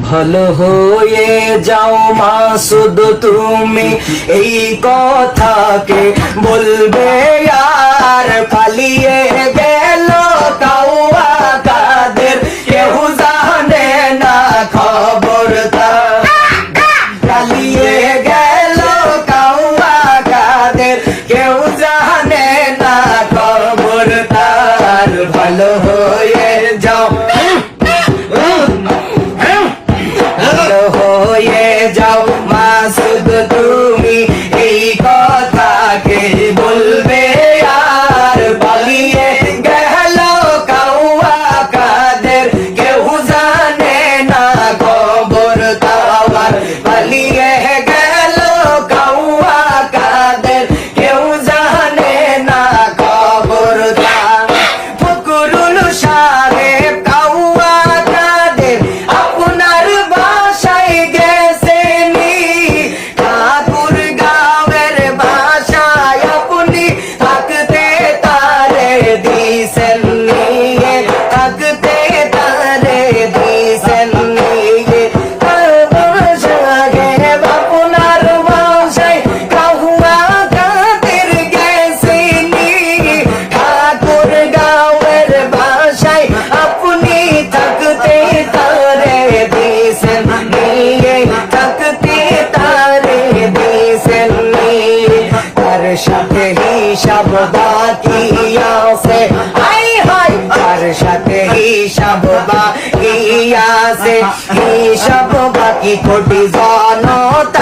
ভালো হয়ে যাও মাসুদ তুমি এই কথাকে বলবে আর পালিয়ে গেল কাউয়া কাদের কেউ জানে না খবর তার পালিয়ে গেল কাউয়া কাদের কেউ জানে না খবর তার ভালো হয়ে যাও হয়ে যাও মাসুদ তুমি এই কথাকে বলবে আর পালিয়ে গেল কাউয়া কাদের কেউ জানে না খবর তার পালিয়ে গেল কাউয়া কাদের কেউ জানে না খবর তার ফকরুল সাহেব কাউয়া কাদের আপনার বাসায় গেছেনি ঠাকুর গাঁয়ের বাসায় আপনি থাকতে তারে দিছেন নিয়ে থাকতে তারে দিছেন নিয়ে আপনার বাসায় কাউয়া কাদের গেছেনি ঠাকুর গাঁয়ের বাসায় আপনি থাকতে তারে দিছেন নিয়ে থাকতে তারে দিছেন নিয়ে তার সাথে হিসাব বাকি আছে হাই হাই তার সাথে হিসাব বাকি আছে হিসাব বাকি কোটি জনতা